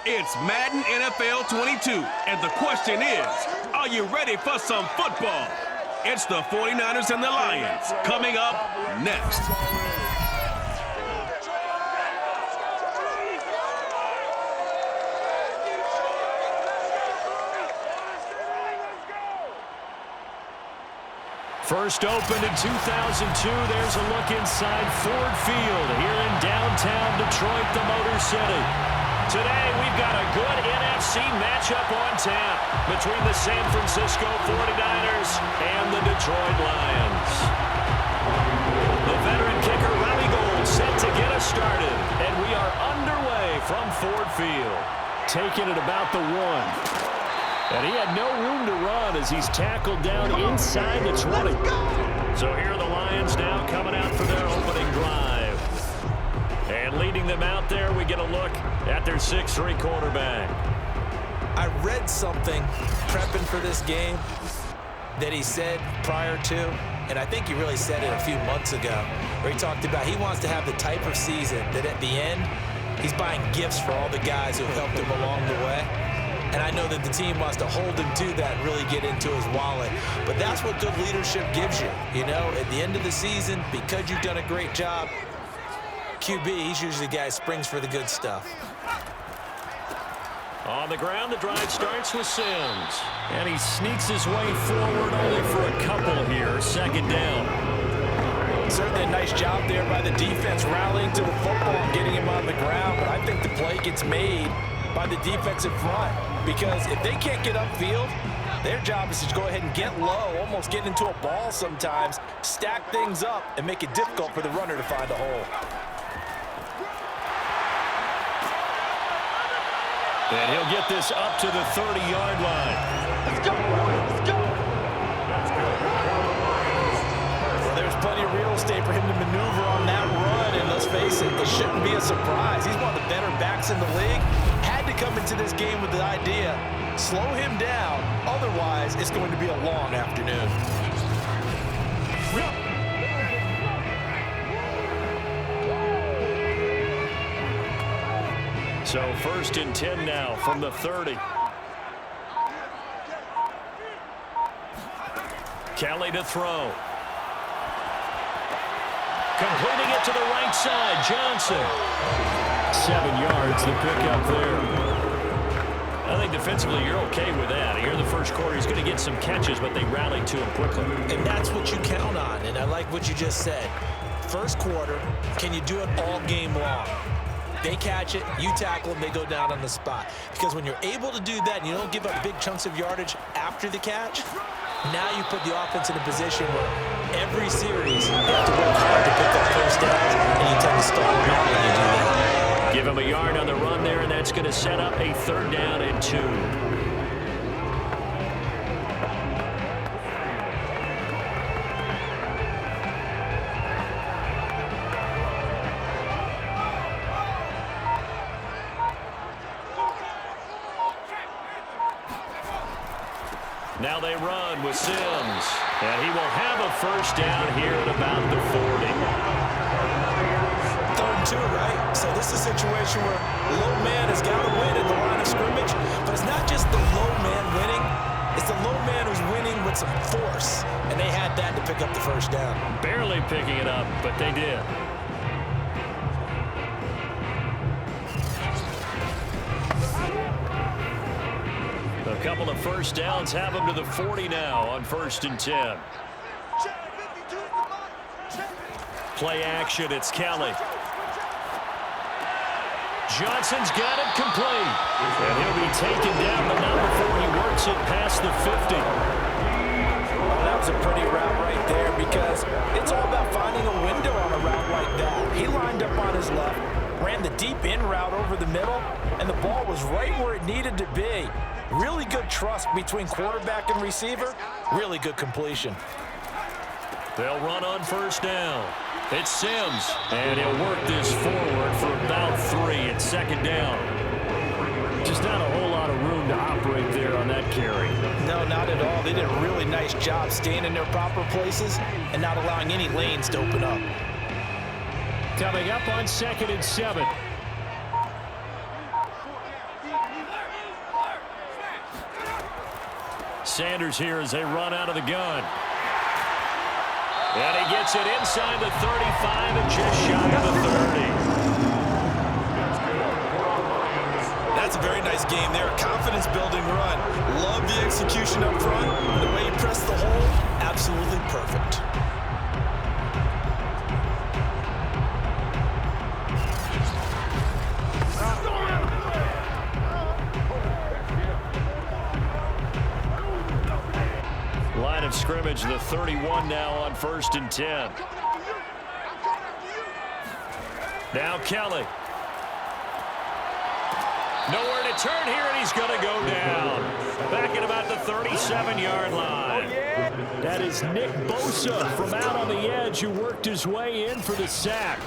It's Madden NFL 22, and the question is, are you ready for some football? It's the 49ers and the Lions, coming up next. First opened in 2002, there's a look inside Ford Field here in downtown Detroit, the Motor City. Today, we've got a good NFC matchup on tap between the San Francisco 49ers and the Detroit Lions. The veteran kicker, Robbie Gould, set to get us started, and we are underway from Ford Field. Taking it about the 1. And he had no room to run as he's tackled down inside the 20. So here are the Lions now coming out for their opening drive. And leading them out there, we get a look at their 6'3" quarterback. I read something prepping for this game that he said prior to, and I think he really said it a few months ago, where he talked about he wants to have the type of season that at the end, he's buying gifts for all the guys who helped him along the way. And I know that the team wants to hold him to that and really get into his wallet. But that's what good leadership gives you. You know, at the end of the season, because you've done a great job, QB, he's usually the guy who springs for the good stuff. On the ground, the drive starts with Sims. And he sneaks his way forward only for a couple here. Second down. Certainly a nice job there by the defense rallying to the football and getting him on the ground. But I think the play gets made by the defensive front, because if they can't get upfield, their job is to go ahead and get low, almost get into a ball sometimes, stack things up, and make it difficult for the runner to find a hole. And he'll get this up to the 30-yard line. Let's go! Let's go! Well, there's plenty of real estate for him to maneuver on that run, and let's face it, it shouldn't be a surprise. He's one of the better backs in the league. Had to come into this game with the idea, slow him down, otherwise it's going to be a long afternoon. So 1st and 10 now from the 30. Kelly to throw. Completing it to the right side, Johnson. 7 yards, the pickup there. I think defensively you're okay with that. Here in the first quarter, he's going to get some catches, but they rallied to him quickly. And that's what you count on, and I like what you just said. First quarter, can you do it all game long? They catch it, you tackle them, they go down on the spot. Because when you're able to do that and you don't give up big chunks of yardage after the catch, now you put the offense in a position where every series you have to work hard to pick up first downs, and you tend to stall them out when you do that. Give him a yard on the run there, and that's going to set up a 3rd down and 2. Now they run with Sims, and he will have a 1st down here at about the 40. 3rd and 2, right? So this is a situation where the low man has got to win at the line of scrimmage, but it's not just the low man winning, it's the low man who's winning with some force, and they had that to pick up the 1st down. Barely picking it up, but they did. A couple of 1st downs have them to the 40 now on 1st and 10. Play action, it's Kelly. Johnson's got it complete. And he'll be taken down the number 4. He works it past the 50. Well, that was a pretty route right there, because it's all about finding a window on a route like that. He lined up on his left, ran the deep in route over the middle, and the ball was right where it needed to be. Really good trust between quarterback and receiver. Really good completion. They'll run on 1st down. It's Sims, and he'll work this forward for about 3 at 2nd down. Just not a whole lot of room to operate there on that carry. No, not at all. They did a really nice job staying in their proper places and not allowing any lanes to open up. Coming up on 2nd and 7. Sanders here as they run out of the gun. And he gets it inside the 35 and just shy of the 30. That's a very nice game there. Confidence-building run. Love the execution up front. And the way he pressed the hole, absolutely perfect. Line of scrimmage, the 31 now on 1st and 10. Now Kelly. Nowhere to turn here, and he's going to go down. Back at about the 37-yard line. That is Nick Bosa from out on the edge who worked his way in for the sack.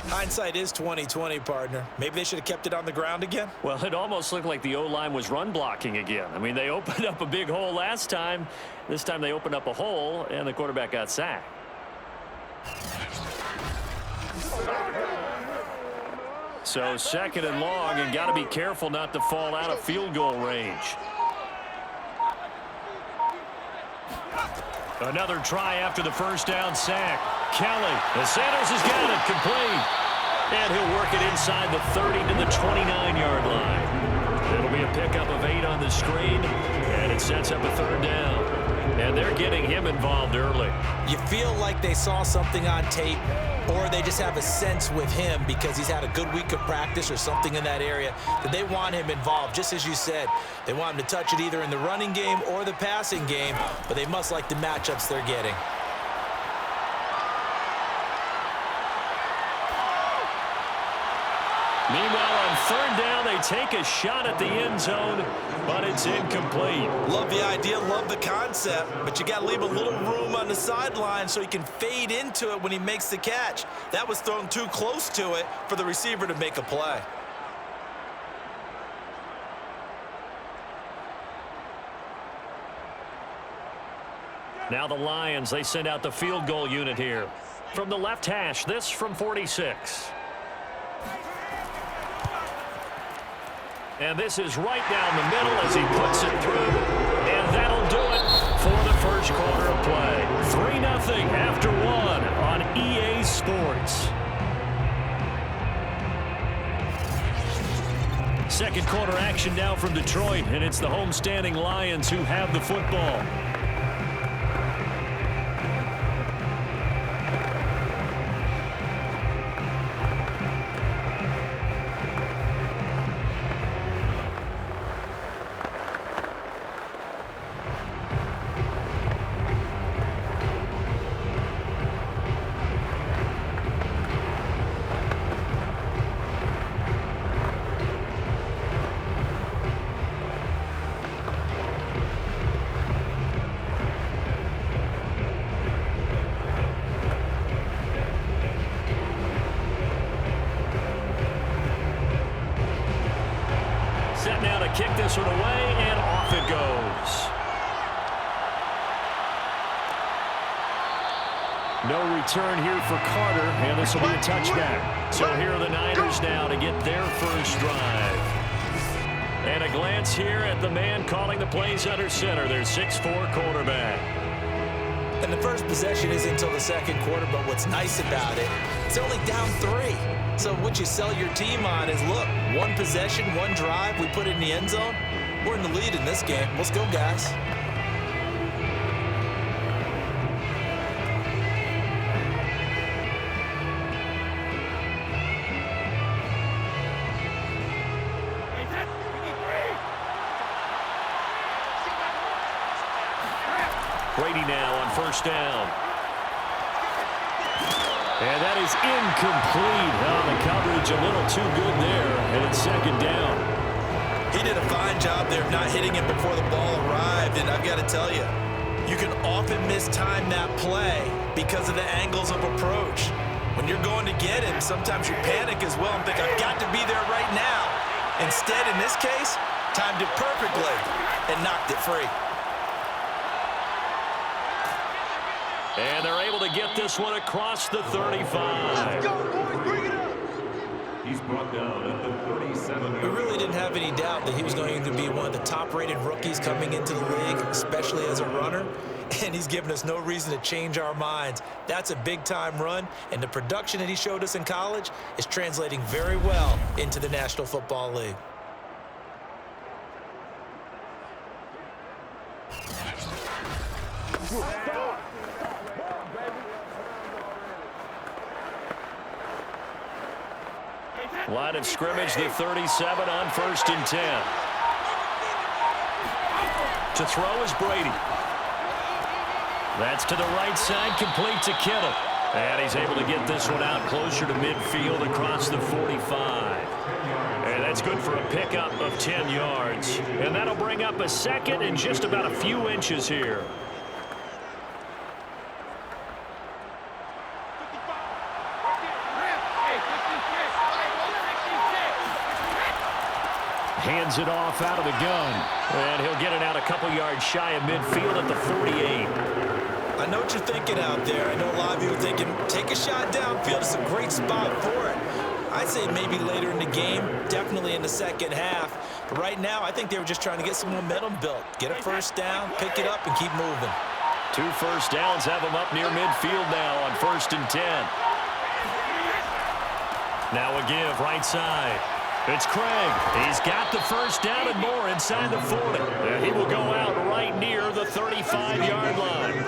Hindsight is 20/20, partner. Maybe they should have kept it on the ground again. Well, it almost looked like the O-line was run blocking again. I mean, they opened up a big hole last time. This time they opened up a hole, and the quarterback got sacked. So 2nd and long, and got to be careful not to fall out of field goal range. Another try after the first down sack. Kelly, and Sanders has got it complete. And he'll work it inside the 30 to the 29-yard line. It'll be a pickup of 8 on the screen, and it sets up a 3rd down. And they're getting him involved early. You feel like they saw something on tape, or they just have a sense with him because he's had a good week of practice or something in that area that they want him involved. Just as you said, they want him to touch it either in the running game or the passing game, but they must like the matchups they're getting. Meanwhile, on 3rd down, they take a shot at the end zone, but it's incomplete. Love the idea, love the concept, but you got to leave a little room on the sideline so he can fade into it when he makes the catch. That was thrown too close to it for the receiver to make a play. Now the Lions, they send out the field goal unit here. From the left hash, this from 46. And this is right down the middle as he puts it through. And that'll do it for the first quarter of play. 3-0 after 1 on EA Sports. Second quarter action now from Detroit, and it's the homestanding Lions who have the football. Kick this one away, and off it goes. No return here for Carter, and this will be a touchback. So here are the Niners now to get their first drive. And a glance here at the man calling the plays under center, their 6'4" quarterback. And the first possession isn't until the second quarter, but what's nice about it, it's only down 3. So what you sell your team on is, look, 1 possession, 1 drive, we put it in the end zone. We're in the lead in this game. Let's go, guys. Brady now on first down. And that is incomplete. Oh, the coverage a little too good there, and it's second down. He did a fine job there of not hitting it before the ball arrived, and I've got to tell you, you can often mistime that play because of the angles of approach. When you're going to get him, sometimes you panic as well and think, I've got to be there right now. Instead, in this case, timed it perfectly and knocked it free. And they're able to get this one across the 35. Let's go, boys. Bring it up. He's brought down at the 37-yard We really didn't have any doubt that he was going to be one of the top-rated rookies coming into the league, especially as a runner, and he's given us no reason to change our minds. That's a big-time run, and the production that he showed us in college is translating very well into the National Football League. Line of scrimmage, the 37 on 1st and 10. To throw is Brady. That's to the right side, complete to Kittle. And he's able to get this one out closer to midfield across the 45. And that's good for a pickup of 10 yards. And that'll bring up a second and just about a few inches here. Hands it off out of the gun. And he'll get it out a couple yards shy of midfield at the 48. I know what you're thinking out there. I know a lot of you are thinking, take a shot downfield. It's a great spot for it. I'd say maybe later in the game, definitely in the second half. But right now, I think they were just trying to get some momentum built. Get a first down, pick it up, and keep moving. 2 first downs have them up near midfield now on 1st and 10. Now a give right side. It's Craig. He's got the first down and more inside the 40. And he will go out right near the 35-yard line.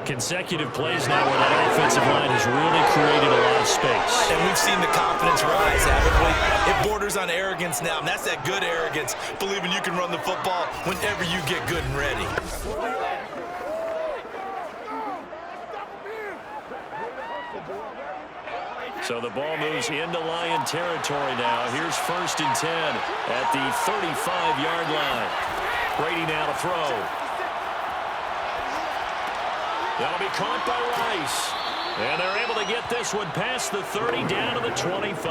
Consecutive plays now where that offensive line has really created a lot of space. And we've seen the confidence rise, haven't we? It borders on arrogance now, and that's that good arrogance, believing you can run the football whenever you get good and ready. So the ball moves into Lion territory now. Here's 1st and 10 at the 35-yard line. Brady now to throw. That'll be caught by Rice. And they're able to get this one past the 30 down to the 25.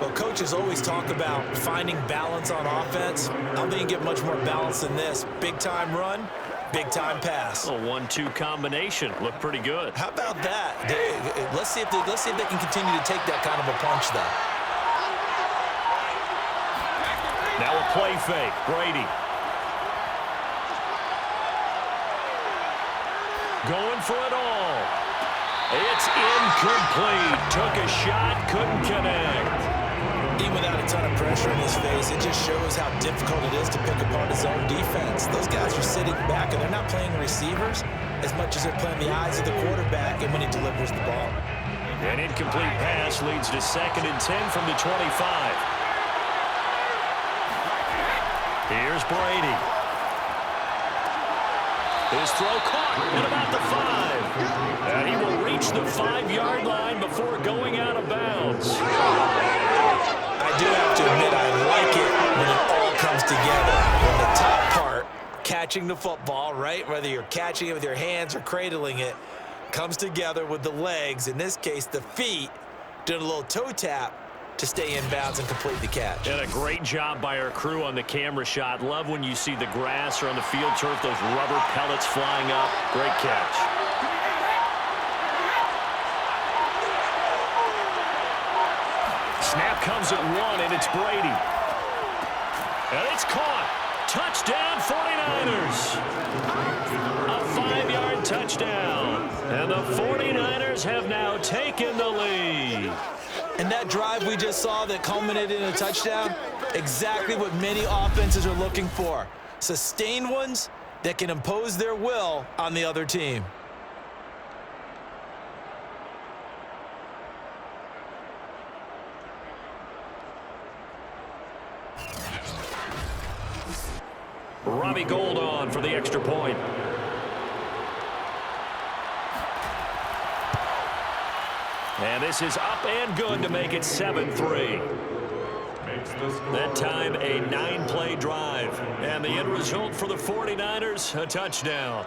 Well, coaches always talk about finding balance on offense. I don't think you get much more balance than this. Big-time run, big-time pass. A 1-2 combination. Looked pretty good. How about that? Let's see if they can continue to take that kind of a punch, though. Now a play fake. Brady. Going for it all. It's incomplete. Took a shot, couldn't connect. Even without a ton of pressure in his face, it just shows how difficult it is to pick apart his own defense. Those guys are sitting back, and they're not playing receivers as much as they're playing the eyes of the quarterback and when he delivers the ball. An incomplete pass leads to 2nd and 10 from the 25. Here's Brady. His throw caught at about the 5. And he will reach the 5-yard line before going out of bounds. I do have to admit, I like it when it all comes together. When the top part, catching the football, right, whether you're catching it with your hands or cradling it, comes together with the legs, in this case the feet, doing a little toe tap to stay in bounds and complete the catch. And a great job by our crew on the camera shot. Love when you see the grass or on the field turf, those rubber pellets flying up. Great catch. Snap comes at 1, and it's Brady. And it's caught. Touchdown, 49ers. A 5-yard touchdown. And the 49ers have now taken the lead. And that drive we just saw that culminated in a touchdown, exactly what many offenses are looking for. Sustained ones that can impose their will on the other team. Robbie Gould on for the extra point. And this is up and good to make it 7-3. That time a 9-play drive. And the end result for the 49ers, a touchdown.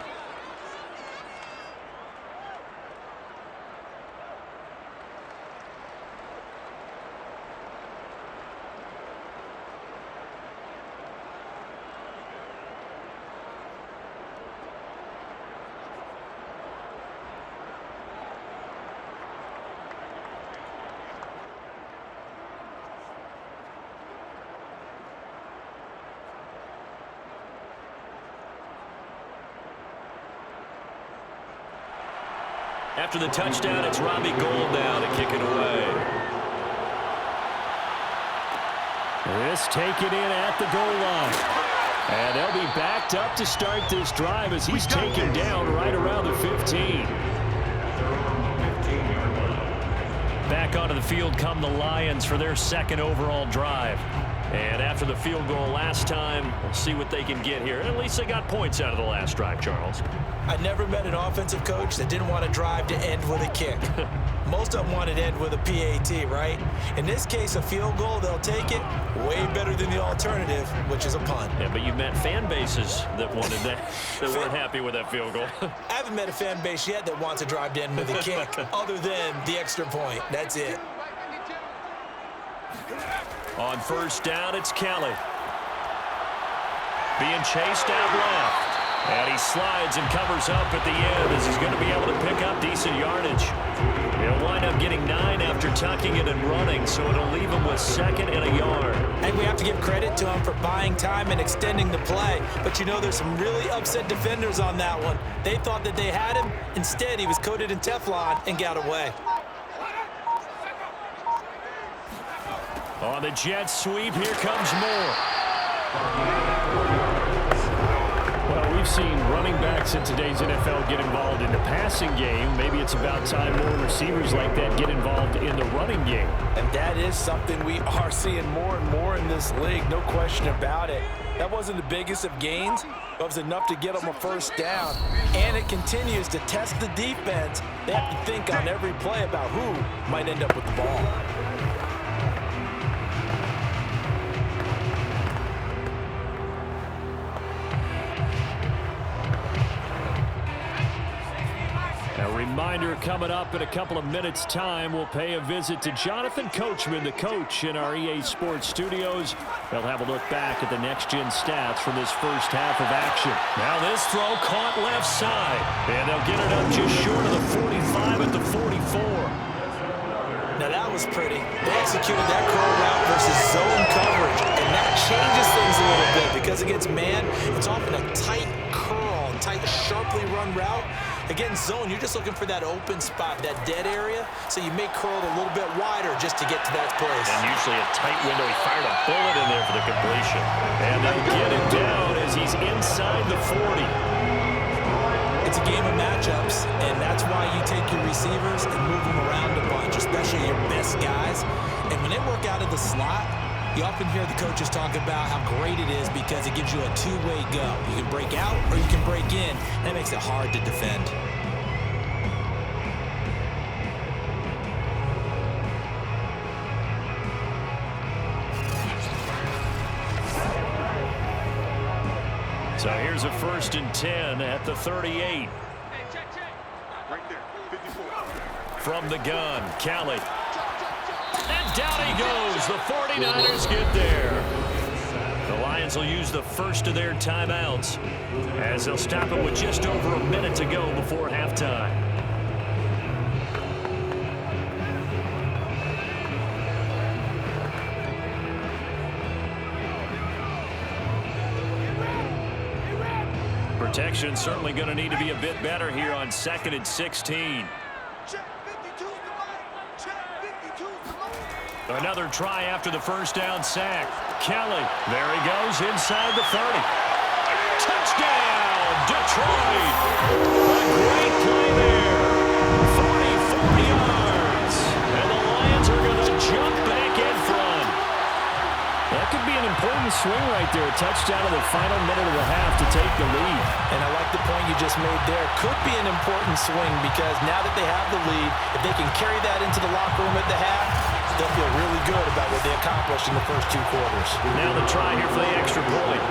After the touchdown, it's Robbie Gould now to kick it away. This taken in at the goal line. And they'll be backed up to start this drive as he's taken down right around the 15. Back onto the field come the Lions for their second overall drive. And after the field goal last time, we'll see what they can get here. At least they got points out of the last drive, Charles. I never met an offensive coach that didn't want to drive to end with a kick. Most of them wanted to end with a PAT, right? In this case, a field goal, they'll take it. Way better than the alternative, which is a punt. Yeah, but you've met fan bases that wanted that, that weren't happy with that field goal. I haven't met a fan base yet that wants to drive to end with a kick, other than the extra point. That's it. On first down, it's Kelly. Being chased out left. And he slides and covers up at the end as he's going to be able to pick up decent yardage. He'll wind up getting 9 after tucking it and running, so it'll leave him with 2nd and a yard. And we have to give credit to him for buying time and extending the play. But, you know, there's some really upset defenders on that one. They thought that they had him. Instead, he was coated in Teflon and got away. On the jet sweep, here comes Moore. Well, we've seen running backs in today's NFL get involved in the passing game. Maybe it's about time more receivers like that get involved in the running game. And that is something we are seeing more and more in this league, no question about it. That wasn't the biggest of gains, but it was enough to get them a first down. And it continues to test the defense. They have to think on every play about who might end up with the ball. A reminder coming up in a couple of minutes' time. We'll pay a visit to Jonathan Coachman, the coach in our EA Sports studios. They'll have a look back at the next-gen stats from this first half of action. Now this throw caught left side. And they'll get it up just short of the 45 at the 44. Now that was pretty. They executed that curl route versus zone coverage. And that changes things a little bit because against man, it's often a tight curl, tight, sharply run route. Against zone, you're just looking for that open spot, that dead area, so you may curl it a little bit wider just to get to that place. And usually a tight window. He fired a bullet in there for the completion. And they'll get it down as he's inside the 40. It's a game of matchups, and that's why you take your receivers and move them around a bunch, especially your best guys. And when they work out of the slot, you often hear the coaches talk about how great it is because it gives you a two-way go. You can break out or you can break in. That makes it hard to defend. So here's a 1st and 10 at the 38. Right there, 54. From the gun, Kelly. And down he goes. The 49ers get there. The Lions will use the first of their timeouts as they'll stop it with just over a minute to go before halftime. Protection certainly going to need to be a bit better here on 2nd and 16. Another try after the first down sack. Kelly, there he goes inside the 30. Touchdown, Detroit. A great play there. 40 yards. And the Lions are going to jump back in front. That could be an important swing right there. A touchdown in the final minute of the half to take the lead. And I like the point you just made there. Could be an important swing because now that they have the lead, if they can carry that into the locker room at the half, they'll feel really good about what they accomplished in the first 2 quarters. Now the try here for the extra point.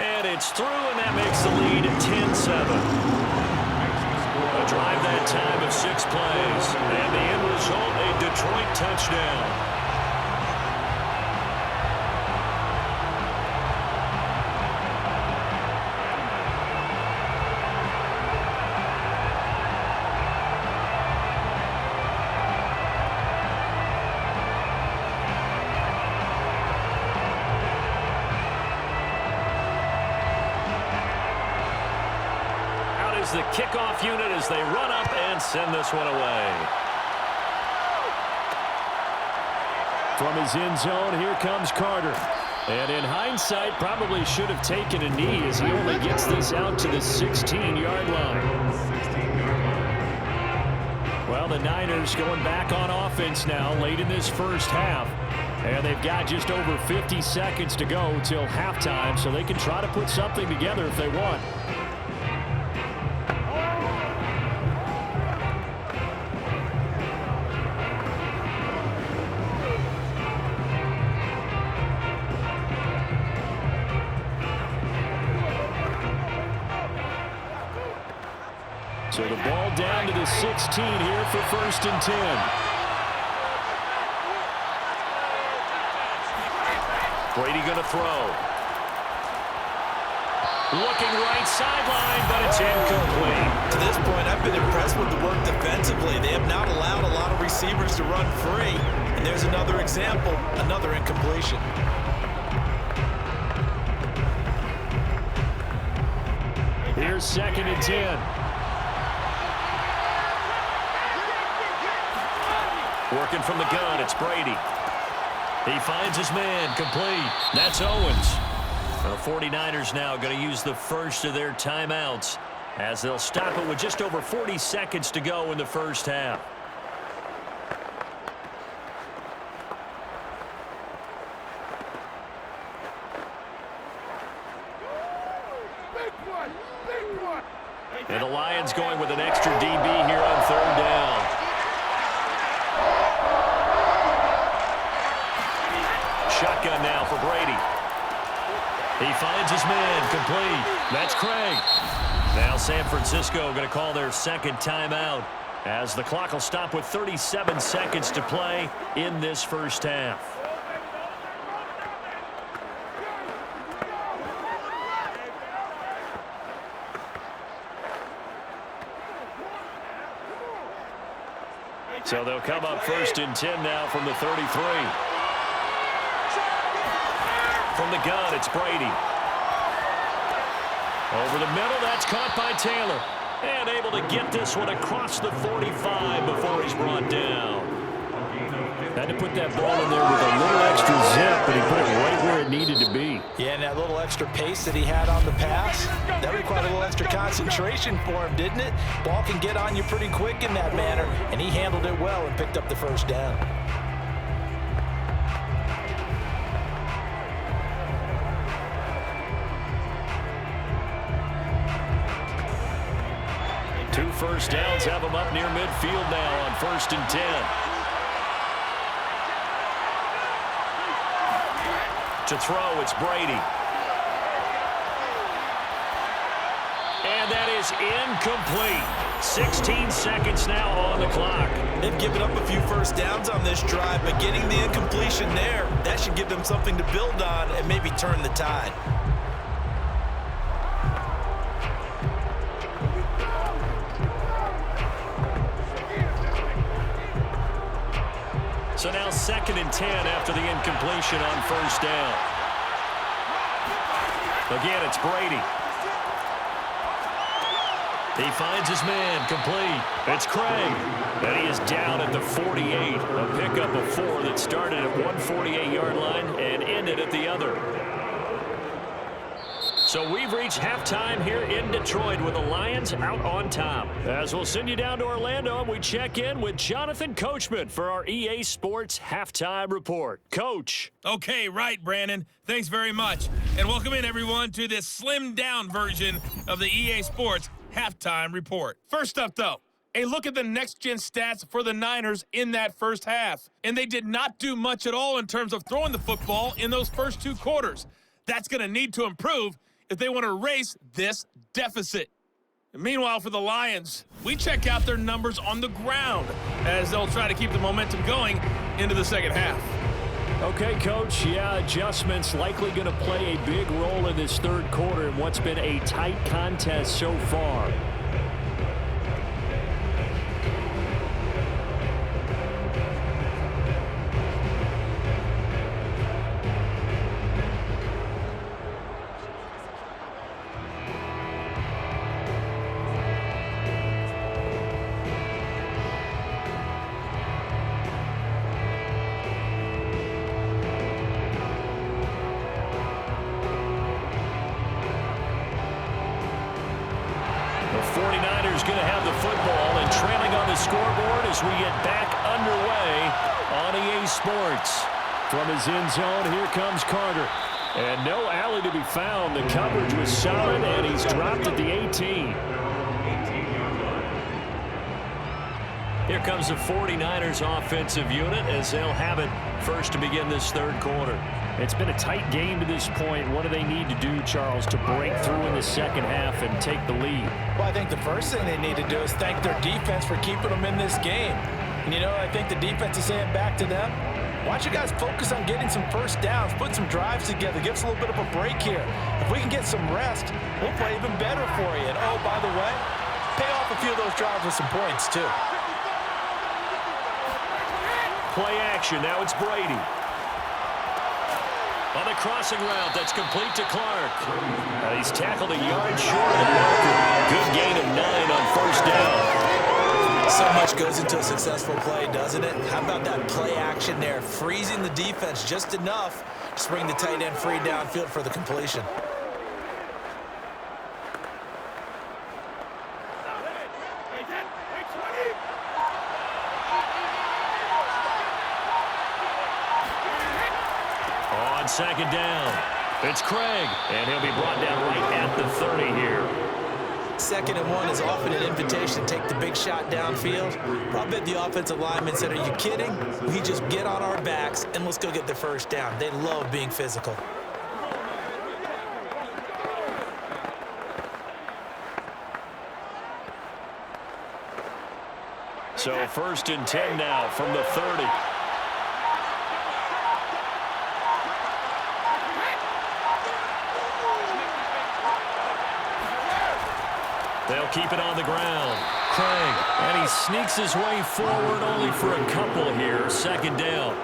And it's through, and that makes the lead 10-7. A drive that time of 6 plays. And the end result, a Detroit touchdown. kickoff unit as they run up and send this one away. From his end zone, here comes Carter. And in hindsight, probably should have taken a knee as he only gets this out to the 16-yard line. Well, the Niners going back on offense now late in this first half. And they've got just over 50 seconds to go till halftime, so they can try to put something together if they want. So the ball down to the 16 here for 1st and 10. Brady going to throw. Looking right sideline, but it's incomplete. To this point, I've been impressed with the work defensively. They have not allowed a lot of receivers to run free. And there's another example, another incompletion. Here's 2nd and 10. Working from the gun, it's Brady. He finds his man, complete. That's Owens. The 49ers now going to use the first of their timeouts as they'll stop it with just over 40 seconds to go in the first half. And the Lions going with an extra DB here on 3rd down. Shotgun now for Brady. He finds his man, complete. That's Craig. Now San Francisco going to call their 2nd timeout as the clock will stop with 37 seconds to play in this first half. So they'll come up 1st and 10 now from the 33. From the gun, it's Brady. Over the middle, that's caught by Taylor. And able to get this one across the 45 before he's brought down. Had to put that ball in there with a little extra zip, but he put it right where it needed to be. Yeah, and that little extra pace that he had on the pass, that required a little extra concentration for him, didn't it? Ball can get on you pretty quick in that manner, and he handled it well and picked up the 1st down. Two first downs have him up near midfield now on 1st and 10. To throw, it's Brady. And that is incomplete. 16 seconds now on the clock. They've given up a few first downs on this drive, but getting the incompletion there, that should give them something to build on and maybe turn the tide. So now 2nd and 10 after the incompletion on 1st down. Again, it's Brady. He finds his man, complete. It's Craig. And he is down at the 48. A pickup of 4 that started at one 48-yard line and ended at the other. So we've reached halftime here in Detroit with the Lions out on top. As we'll send you down to Orlando, and we check in with Jonathan Coachman for our EA Sports Halftime Report. Coach. Okay, right, Brandon. Thanks very much. And welcome in, everyone, to this slimmed-down version of the EA Sports Halftime Report. First up, though, a look at the next-gen stats for the Niners in that first half. And they did not do much at all in terms of throwing the football in those first 2 quarters. That's going to need to improve if they want to erase this deficit. And meanwhile, for the Lions, we check out their numbers on the ground as they'll try to keep the momentum going into the second half. Okay, Coach, yeah, adjustments likely going to play a big role in this 3rd quarter in what's been a tight contest so far. as we get back underway on EA Sports. From his end zone, here comes Carter. And no alley to be found. The coverage was solid, and he's dropped at the 18. Here comes the 49ers offensive unit as they'll have it first to begin this third quarter. It's been a tight game to this point. What do they need to do, Charles, to break through in the second half and take the lead? Well, I think the first thing they need to do is thank their defense for keeping them in this game. And, you know, I think the defense is saying back to them, why don't you guys focus on getting some first downs, put some drives together, give us a little bit of a break here. If we can get some rest, we'll play even better for you. And, oh, by the way, pay off a few of those drives with some points, too. Play action. Now it's Brady. On the crossing route, that's complete to Clark. He's tackled a yard short of the marker. Good gain of 9 on first down. So much goes into a successful play, doesn't it? How about that play action there? Freezing the defense just enough to bring the tight end free downfield for the completion. Second down. It's Craig, and he'll be brought down right at the 30 here. 2nd and 1 is often an invitation to take the big shot downfield. Probably the offensive lineman said, are you kidding? We just get on our backs and let's go get the first down. They love being physical. So 1st and 10 now from the 30. They'll keep it on the ground. Craig, and he sneaks his way forward only for a couple here. 2nd down.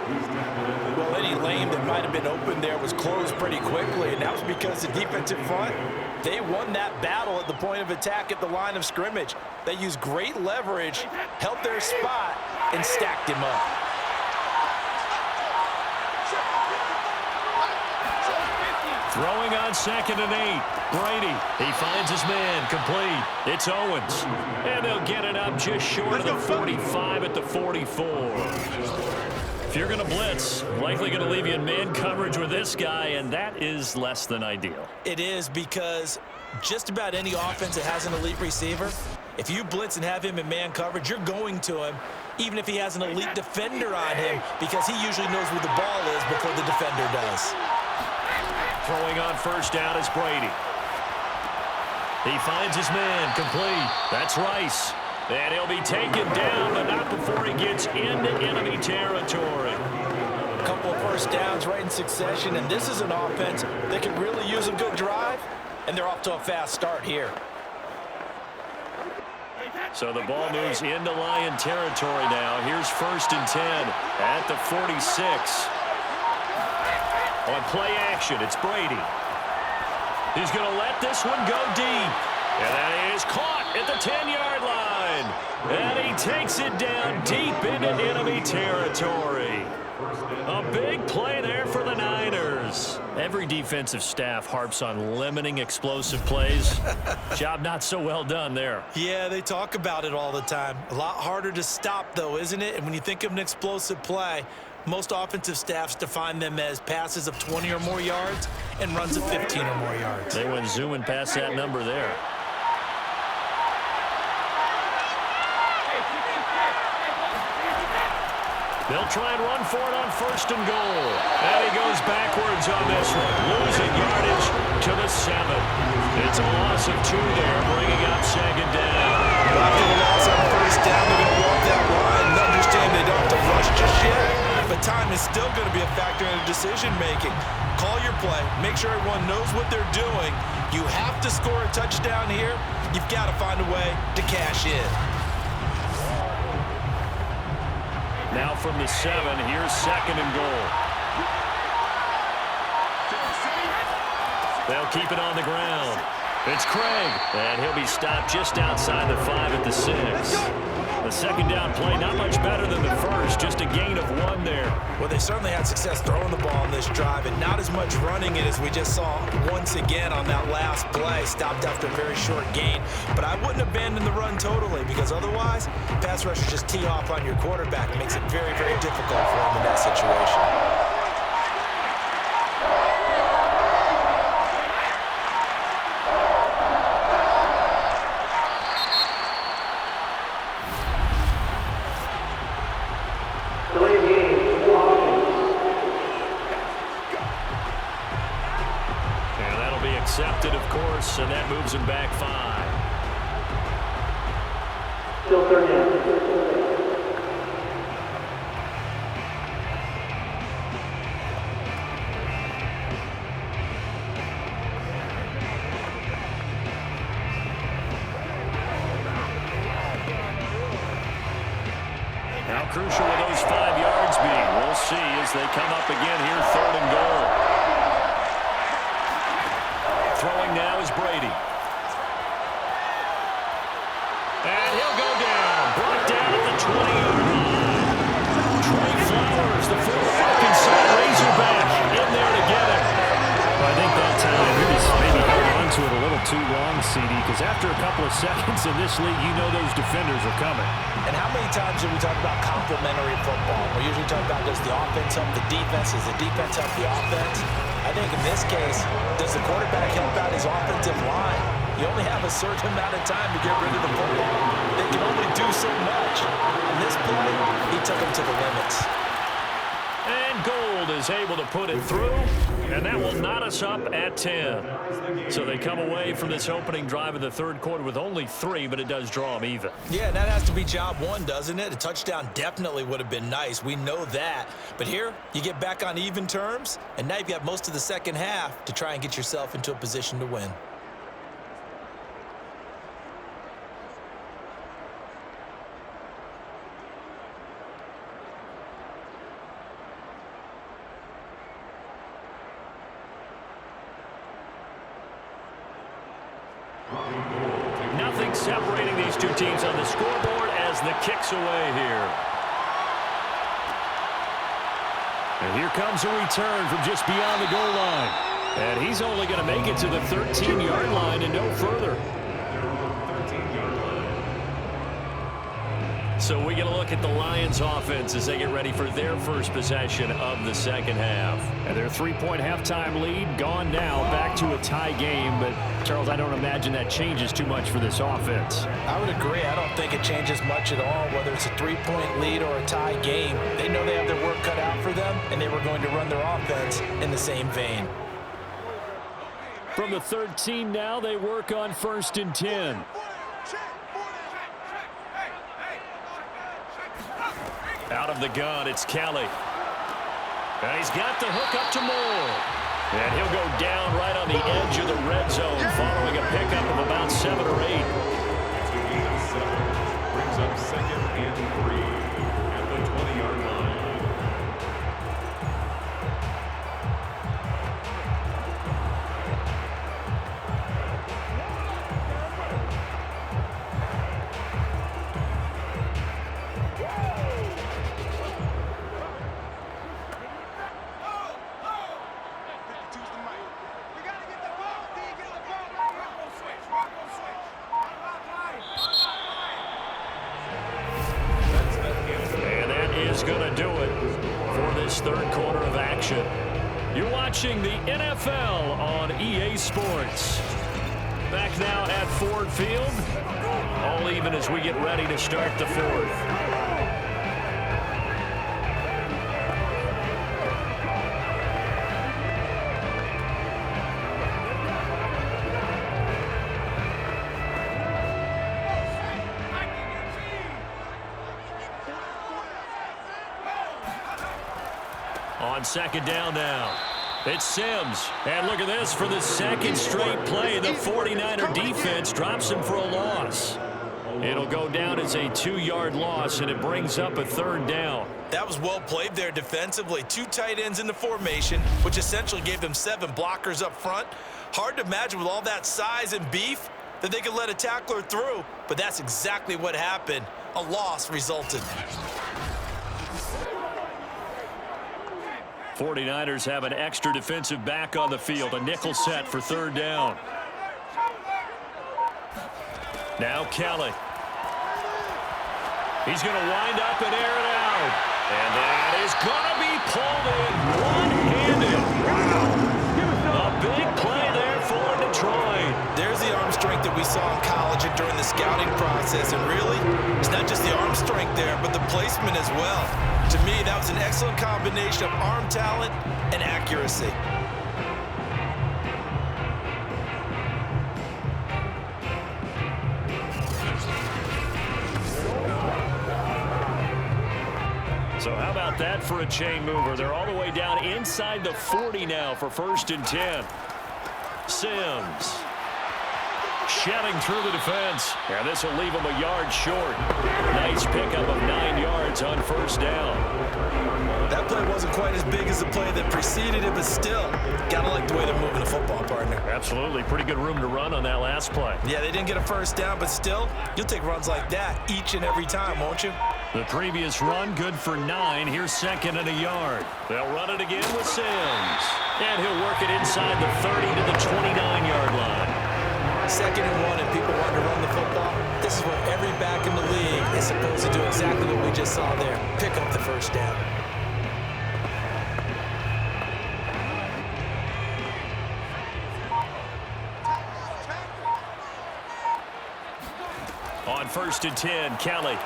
Well, any lane that might have been open there was closed pretty quickly, and that was because the defensive front, they won that battle at the point of attack at the line of scrimmage. They used great leverage, held their spot, and stacked him up. Throwing on 2nd and 8. Brady, he finds his man, complete. It's Owens. And they'll get it up just short of the 45 at the 44. If you're going to blitz, likely going to leave you in man coverage with this guy, and that is less than ideal. It is, because just about any offense that has an elite receiver, if you blitz and have him in man coverage, you're going to him, even if he has an elite defender on him, because he usually knows where the ball is before the defender does. Throwing on 1st down is Brady. He finds his man, complete. That's Rice. And he'll be taken down, but not before he gets into enemy territory. A couple of first downs right in succession, and this is an offense that can really use a good drive, and they're off to a fast start here. So the ball moves into Lion territory now. Here's 1st and 10 at the 46. On play action, it's Brady. He's going to let this one go deep. And that is caught at the 10-yard line. And he takes it down deep into enemy territory. A big play there for the Niners. Every defensive staff harps on limiting explosive plays. Job not so well done there. Yeah, they talk about it all the time. A lot harder to stop, though, isn't it? And when you think of an explosive play, most offensive staffs define them as passes of 20 or more yards and runs of 15 or more yards. They went zooming past that number there. They'll try and run for it on 1st and goal. And he goes backwards on this one, losing yardage to the 7. It's a loss of 2 there, bringing up 2nd down. After the loss on 1st down, they're going to walk that line and understand they don't have to rush just yet. But time is still going to be a factor in decision-making. Call your play. Make sure everyone knows what they're doing. You have to score a touchdown here. You've got to find a way to cash in. Now from the 7, here's 2nd and goal. They'll keep it on the ground. It's Craig, and he'll be stopped just outside the 5 at the 6. The second down play, not much better than the first, just a gain of 1 there. Well, they certainly had success throwing the ball on this drive, and not as much running it as we just saw once again on that last play. Stopped after a very short gain. But I wouldn't abandon the run totally, because otherwise, pass rushers just tee off on your quarterback. It makes it very, very difficult for him in that situation. Accepted, of course, and that moves him back 5. Still third down. How crucial will those 5 yards be? We'll see as they come up again here, 3rd and goal. Throwing now is Brady. And he'll go down. Brought down at the 20-yard line. Trey Flowers, the full Arkansas Razorback, in there to get him. Well, I think that time he just maybe held on to it a little too long, CD, because after a couple of seconds in this league, you know those defenders are coming. And how many times do we talk about complementary football? We usually talk about, does the offense help the defense? Does the defense help the offense? I think in this case, does the quarterback help out his offensive line? You only have a certain amount of time to get rid of the football. They can only do so much. In this play, he took him to the limits. And Gold is able to put it through, and that will knot us up at 10. So they come away from this opening drive of the 3rd quarter with only 3, but it does draw them even. Yeah, and that has to be job 1, doesn't it? A touchdown definitely would have been nice. We know that. But here, you get back on even terms, and now you've got most of the second half to try and get yourself into a position to win. Nothing separating these two teams on the scoreboard as the kick's away here. And here comes a return from just beyond the goal line. And he's only going to make it to the 13-yard line and no further. So we get a look at the Lions offense as they get ready for their first possession of the second half. And their 3-point halftime lead gone now, back to a tie game. But, Charles, I don't imagine that changes too much for this offense. I would agree. I don't think it changes much at all, whether it's a 3-point lead or a tie game. They know they have their work cut out for them, and they were going to run their offense in the same vein. From the 13 now, they work on 1st and 10. Out of the gun, it's Kelly. And he's got the hook up to Moore. And he'll go down right on the edge of the red zone following a pickup of about 7 or 8. Brings up 2nd and 3 at the 20-yard line. Going to do it for this 3rd quarter of action. You're watching the NFL on EA Sports. Back now at Ford Field. All even as we get ready to start the 4th. On 2nd down now, it's Sims. And look at this, for the 2nd straight play, the 49er defense drops him for a loss. It'll go down as a 2-yard loss, and it brings up a 3rd down. That was well played there defensively. 2 tight ends in the formation, which essentially gave them 7 blockers up front. Hard to imagine with all that size and beef that they could let a tackler through, but that's exactly what happened. a loss resulted. 49ers have an extra defensive back on the field. A nickel set for third down. Now Kelly. He's going to wind up and air it out. And that is going to be pulled in one-handed. Wow. A big play there for Detroit. There's the arm strength that we saw in college and during the scouting process. And really, it's not just the arm strength there, but the placement as well. To me, that was an excellent combination of arm talent and accuracy. So how about that for a chain mover? They're all the way down inside the 40 now for 1st and 10. Sims. Shedding through the defense. And this will leave him a yard short. Nice pickup of 9 yards on 1st down. That play wasn't quite as big as the play that preceded it, but still, gotta like the way they're moving the football, partner. Absolutely. Pretty good room to run on that last play. Yeah, they didn't get a 1st down, but still, you'll take runs like that each and every time, won't you? The previous run, good for 9. Here's 2nd and a yard. They'll run it again with Sims. And he'll work it inside the 30 to the 29-yard line. 2nd and 1, and people want to run the football. This is what every back in the league is supposed to do, exactly what we just saw there. Pick up the 1st down. On 1st and 10, Kelly.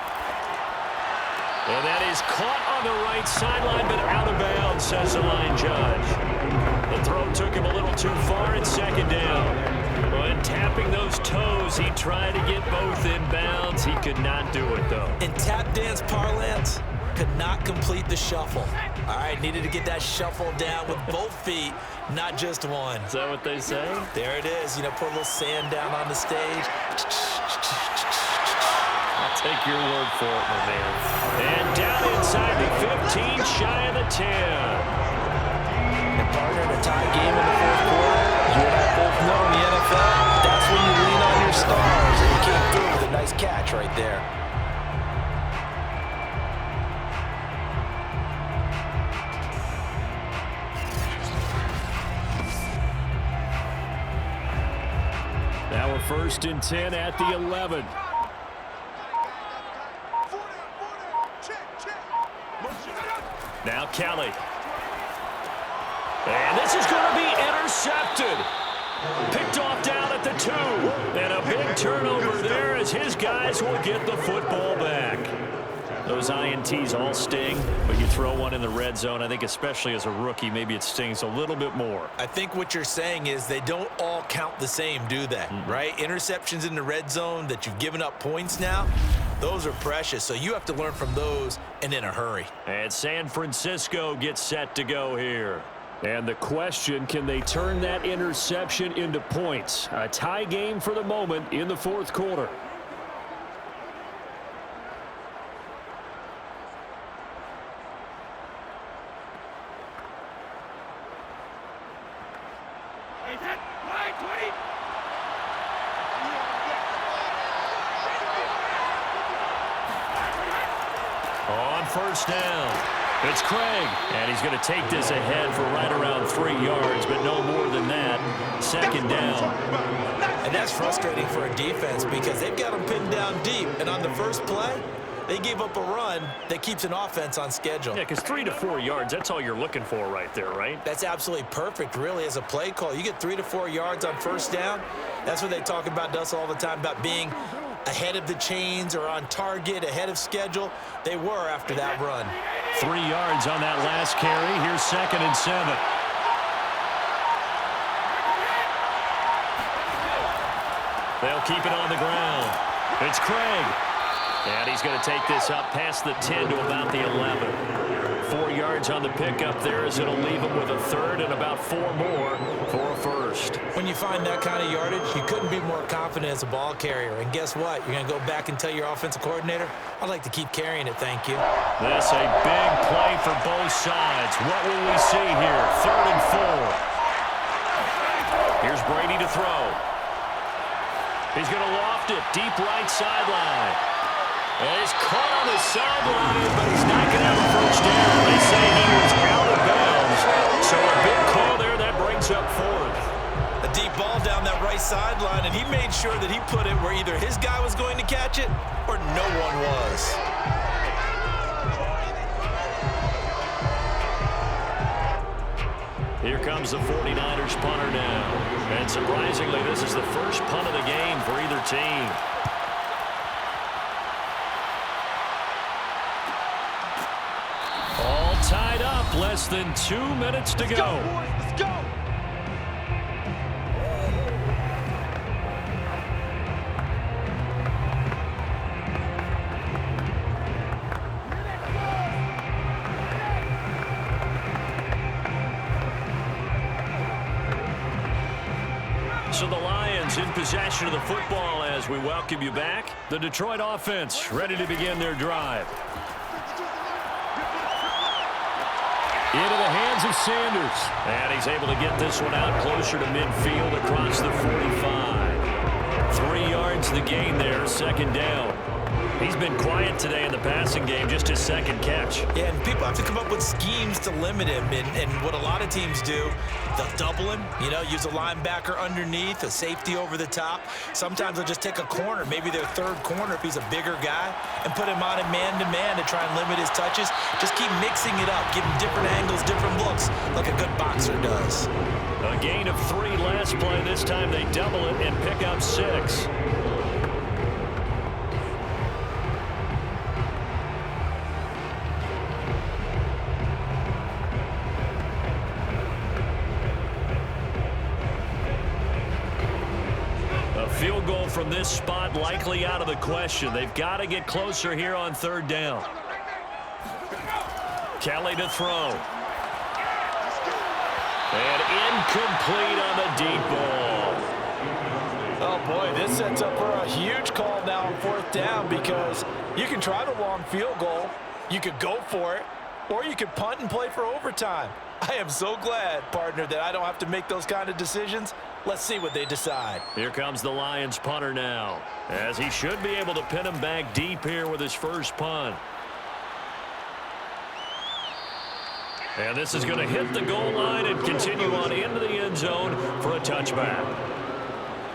And that is caught on the right sideline, but out of bounds, says the line judge. The throw took him a little too far at 2nd down. When tapping those toes, he tried to get both in bounds. He could not do it, though. In tap dance parlance, could not complete the shuffle. All right, needed to get that shuffle down with both feet, not just one. Is that what they say? There it is. You know, put a little sand down on the stage. I'll take your word for it, my man. And down inside the 15, shy of the 10. And partner, in a tie game in the 4th quarter, you and I both know in the NFL, that's when you lean on your stars, and you came through with a nice catch right there. Now we're 1st and 10 at the 11. Now Kelly. And this is going to be intercepted. Picked off down at the 2. And a big turnover there as his guys will get the football back. Those INTs all sting, but you throw one in the red zone, I think especially as a rookie, maybe it stings a little bit more. I think what you're saying is they don't all count the same, do they? Right? Interceptions in the red zone that you've given up points now, those are precious. So you have to learn from those and in a hurry. And San Francisco gets set to go here. And the question, can they turn that interception into points? A tie game for the moment in the 4th quarter. On 1st down, it's Craig, and he's going to take this ahead for right around 3 yards, but no more than that. 2nd down. And that's frustrating for a defense because they've got them pinned down deep, and on the first play, they gave up a run that keeps an offense on schedule. Yeah, because 3 to 4 yards, that's all you're looking for right there, right? That's absolutely perfect, really, as a play call. You get 3 to 4 yards on 1st down. That's what they talk about us all the time, about being ahead of the chains or on target, ahead of schedule. They were after that run. 3 yards on that last carry. Here's 2nd and 7. They'll keep it on the ground. It's Craig. And he's going to take this up past the 10 to about the 11. 4 yards on the pickup there as it'll leave him with a 3rd and about 4 more for a 1st. When you find that kind of yardage, you couldn't be more confident as a ball carrier. And guess what? You're going to go back and tell your offensive coordinator, I'd like to keep carrying it, thank you. This a big play for both sides. What will we see here? 3rd and 4. Here's Brady to throw. He's going to loft it deep right sideline. And he's caught on the sideline, but he's not going to have a first down. They say he was out of bounds. So a big call there. That brings up fourth. A deep ball down that right sideline, and he made sure that he put it where either his guy was going to catch it or no one was. Here comes the 49ers punter now. And surprisingly, this is the first punt of the game for either team. All tied up, less than 2 minutes to go. Let's go. So the Lions in possession of the football as we welcome you back. The Detroit offense ready to begin their drive. Into the hands of Sanders. And he's able to get this one out closer to midfield across the 45. 3 yards the gain there, second down. He's been quiet today in the passing game, just his second catch. Yeah, and people have to come up with schemes to limit him. And what a lot of teams do, they'll double him, use a linebacker underneath, a safety over the top. Sometimes they'll just take a corner, maybe their third corner if he's a bigger guy, and put him on a man-to-man to try and limit his touches. Just keep mixing it up, give him different angles, different looks, like a good boxer does. A gain of 3 last play. This time they double it and pick up 6. Field goal from this spot likely out of the question. They've got to get closer here on third down. Kelly to throw. And incomplete on the deep ball. Oh, boy, this sets up for a huge call now on fourth down because you can try the long field goal, you could go for it, or you could punt and play for overtime. I am so glad, partner, that I don't have to make those kind of decisions. Let's see what they decide. Here comes the Lions punter now, as he should be able to pin him back deep here with his first punt. And this is going to hit the goal line and continue on into the end zone for a touchback.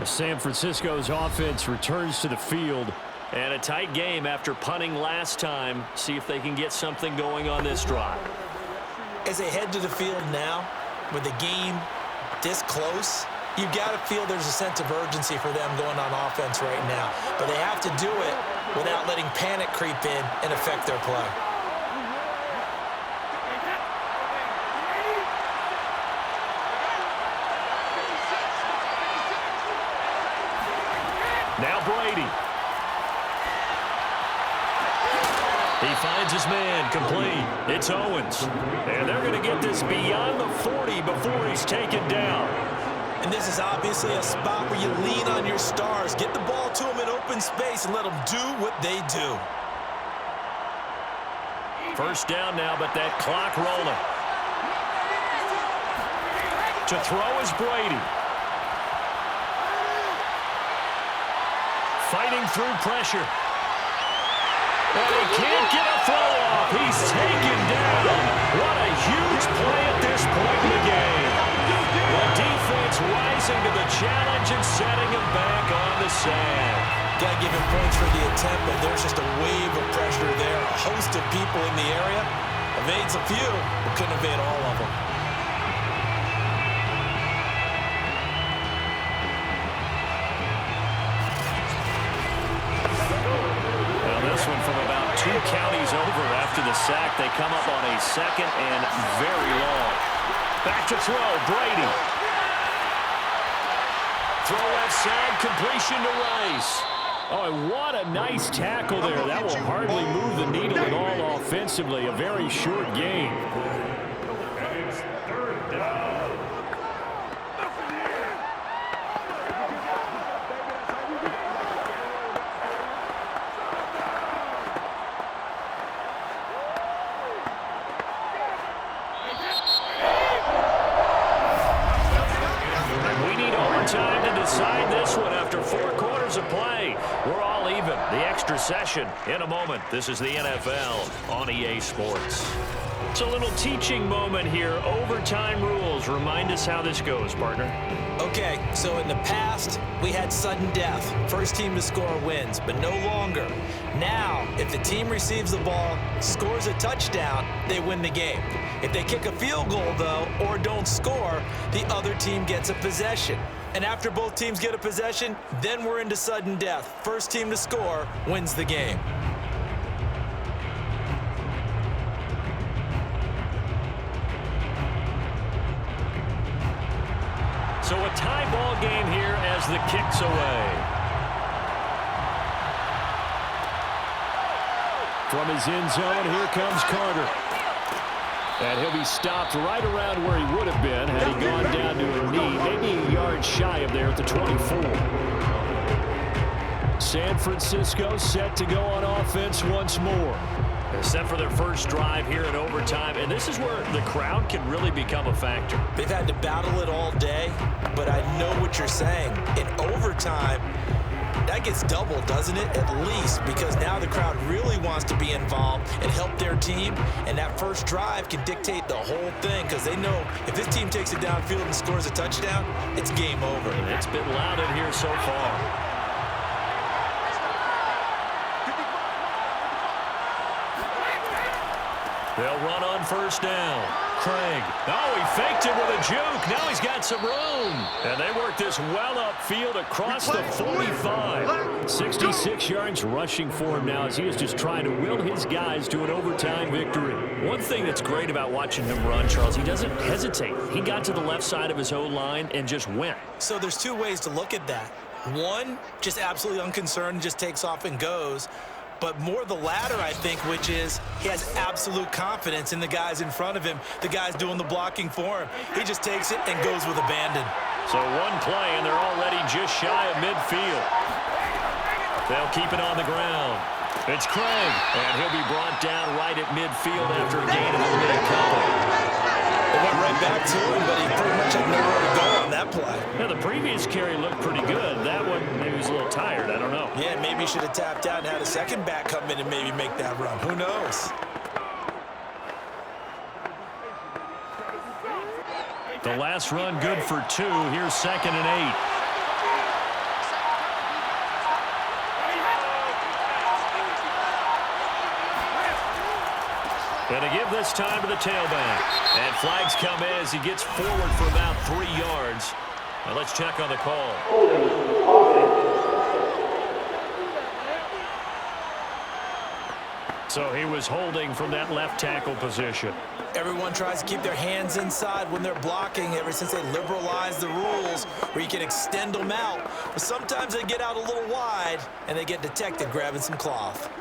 San Francisco's offense returns to the field. And a tight game after punting last time. See if they can get something going on this drive. As they head to the field now, with the game this close, you've got to feel there's a sense of urgency for them going on offense right now. But they have to do it without letting panic creep in and affect their play. Now Brady. He finds his man, complete. It's Owens. And they're going to get this beyond the 40 before he's taken down. And this is obviously a spot where you lean on your stars. Get the ball to them in open space and let them do what they do. First down now, but that clock rolling. To throw is Brady. Fighting through pressure. And he can't get a throw off. He's taken down. What a huge play at this point in the game. The defense rising to the challenge and setting him back on the sand. Got to give him points for the attempt, but there's just a wave of pressure there. A host of people in the area. Evades a few, but couldn't evade all of them. This one from about 2 counties over after the sack. They come up on a second and very long. Back to throw, Brady. Throw left side, completion to Rice. Oh, and what a nice tackle there. That will hardly move the needle at all offensively. A very short game. And it's third down. Time to decide this one after 4 quarters of play. We're all even. The extra session in a moment. This is the NFL on EA Sports. It's a little teaching moment here. Overtime rules. Remind us how this goes, partner. Okay, so in the past, we had sudden death. First team to score wins, but no longer. Now, if the team receives the ball, scores a touchdown, they win the game. If they kick a field goal, though, or don't score, the other team gets a possession. And after both teams get a possession, then we're into sudden death. First team to score wins the game. So a tie ball game here as the kick's away. From his end zone, here comes Carter. And he'll be stopped right around where he would have been had he gone down to a knee, maybe a yard shy of there at the 24. San Francisco set to go on offense once more. Set for their first drive here in overtime, and this is where the crowd can really become a factor. They've had to battle it all day, but I know what you're saying. In overtime, that gets doubled, doesn't it? At least, because now the crowd really wants to be involved and help their team, and that first drive can dictate the whole thing because they know if this team takes it downfield and scores a touchdown, it's game over. And it's been loud in here so far. They'll run on first down. Craig. Oh, he faked it with a juke. Now he's got some room. And they work this well upfield across the 45. 66 yards rushing for him now as he is just trying to will his guys to an overtime victory. One thing that's great about watching him run, Charles, he doesn't hesitate. He got to the left side of his O-line and just went. So there's two ways to look at that. One, just absolutely unconcerned, just takes off and goes. But more the latter, I think, which is he has absolute confidence in the guys in front of him, the guys doing the blocking for him. He just takes it and goes with abandon. So one play, and they're already just shy of midfield. They'll keep it on the ground. It's Craig, and he'll be brought down right at midfield after a gain of only a couple. They went right back to him, but he pretty much had nowhere to go on that play. Yeah, the previous carry looked pretty good. That one, maybe he was a little tired. I don't know. Yeah, maybe he should have tapped out and had a second back come in and maybe make that run. Who knows? The last run good for 2. Here's 2nd and 8. Going to give this time to the tailback. And flags come in as he gets forward for about 3 yards. Now let's check on the call. So he was holding from that left tackle position. Everyone tries to keep their hands inside when they're blocking ever since they liberalized the rules where you can extend them out. But sometimes they get out a little wide and they get detected grabbing some cloth.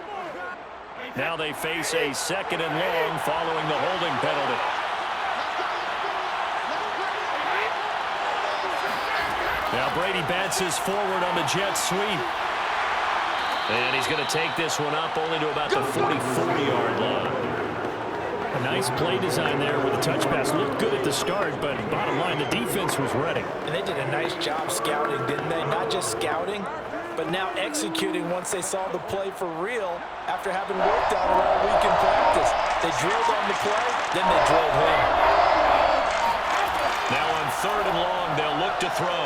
Now they face a 2nd and long following the holding penalty. Now Brady bounces forward on the jet sweep. And he's going to take this one up only to about the 44-yard line. A nice play design there with the touch pass. Looked good at the start, but bottom line, the defense was ready. And they did a nice job scouting, didn't they? Not just scouting, but now executing once they saw the play for real after having worked on it all week in practice. They drilled on the play, then they drilled him. Now on 3rd and long, they'll look to throw.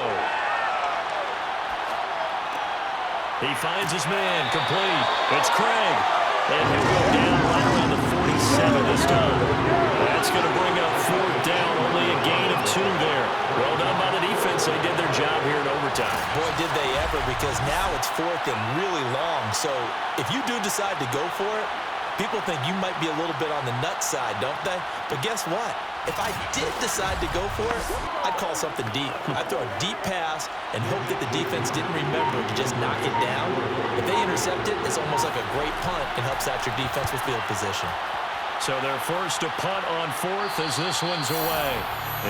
He finds his man, complete. It's Craig. And he'll go down right around the 47 this time. That's going to bring up 4th down, only a gain of 2 there. Well done by the defense. They did their job here in overtime. Boy, did they ever, because now it's 4th and really long. So if you do decide to go for it, people think you might be a little bit on the nut side, don't they? But guess what? If I did decide to go for it, I'd call something deep. I'd throw a deep pass and hope that the defense didn't remember to just knock it down. If they intercept it, it's almost like a great punt and helps out your defense with field position. So they're forced to punt on 4th as this one's away.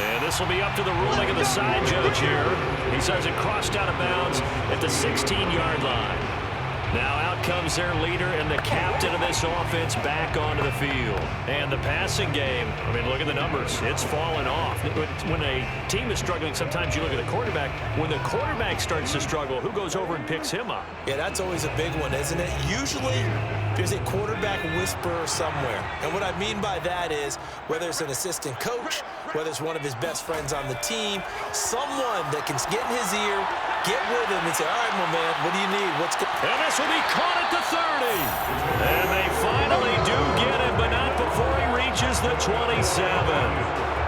And this will be up to the ruling of the side judge here. He says it crossed out of bounds at the 16-yard line. Now out comes their leader and the captain of this offense back onto the field. And the passing game, I mean, look at the numbers. It's fallen off. When a team is struggling, sometimes you look at the quarterback. When the quarterback starts to struggle, who goes over and picks him up? Yeah, that's always a big one, isn't it? Usually, there's a quarterback whisperer somewhere. And what I mean by that is, whether it's an assistant coach, whether it's one of his best friends on the team, someone that can get in his ear, get with him and say, all right, my man, what do you need? What's good? And this will be caught at the 30. And they finally do get him, but not before he reaches the 27.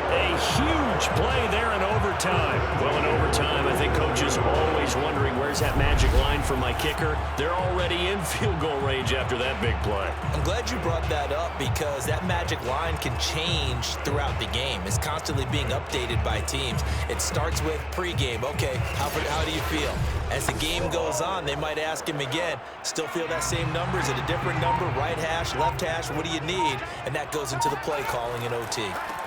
A huge play there in overtime. Well, in overtime, I think Coach is always wondering, where's that magic line for my kicker? They're already in field goal range after that big play. I'm glad you brought that up because that magic line can change throughout the game. It's constantly being updated by teams. It starts with pregame. Okay, how do you feel? As the game goes on, they might ask him again, still feel that same number? Is it a different number? Right hash, left hash, what do you need? And that goes into the play calling in OT.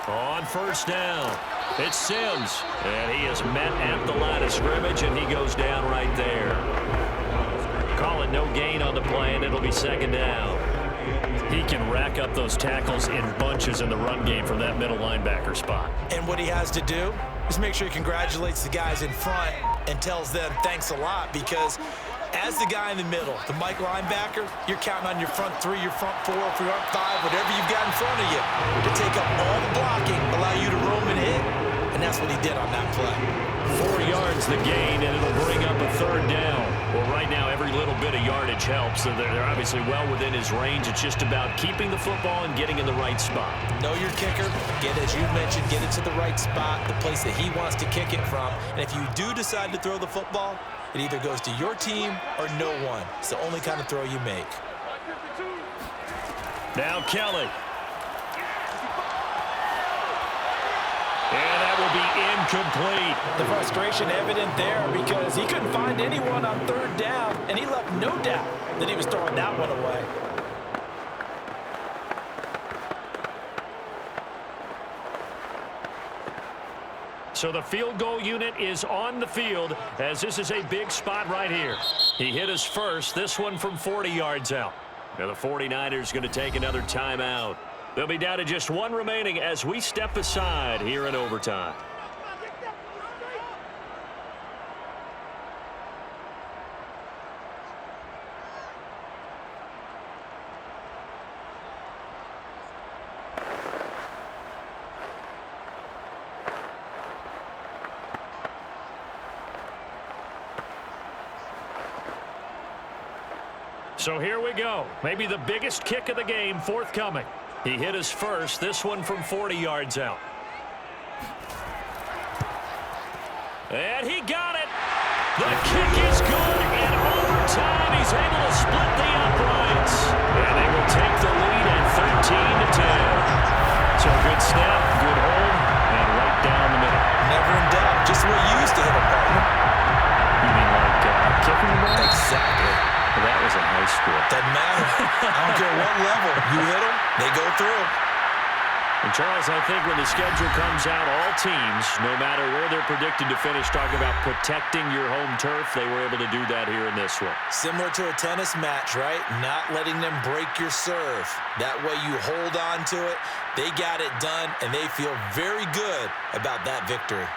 On first down, it's Sims, and he is met at the line of scrimmage, and he goes down right there. Call it no gain on the play, and it'll be second down. He can rack up those tackles in bunches in the run game from that middle linebacker spot. And what he has to do is make sure he congratulates the guys in front and tells them thanks a lot, because as the guy in the middle, the Mike linebacker, you're counting on your front three, your front four, front five, whatever you've got in front of you to take up all the blocking, allow you to roam and hit, and that's what he did on that play. 4 yards the gain, and it'll bring up a third down. Well, right now, every little bit of yardage helps. They're obviously well within his range. It's just about keeping the football and getting in the right spot. Know your kicker. Get, as you mentioned, get it to the right spot, the place that he wants to kick it from. And if you do decide to throw the football, it either goes to your team or no one. It's the only kind of throw you make. Now Kelly. And that will be incomplete. The frustration evident there because he couldn't find anyone on third down, and he left no doubt that he was throwing that one away. So the field goal unit is on the field as this is a big spot right here. He hit his first, this one from 40 yards out. Now the 49ers going to take another timeout. They'll be down to just one remaining as we step aside here in overtime. So here we go. Maybe the biggest kick of the game forthcoming. He hit his first, this one from 40 yards out. And he got it. The kick is good, and overtime he's able to split the uprights. And they will take the lead at 13-10. So good snap, good hold, and right down the middle. Never in doubt. Just what you used to hit a partner. You mean like kicking the ball? Exactly. Well, that was in high school. Doesn't matter. I don't care what level. You hit them, they go through. And, Charles, I think when the schedule comes out, all teams, no matter where they're predicted to finish, talking about protecting your home turf, they were able to do that here in this one. Similar to a tennis match, right? Not letting them break your serve. That way you hold on to it. They got it done, and they feel very good about that victory.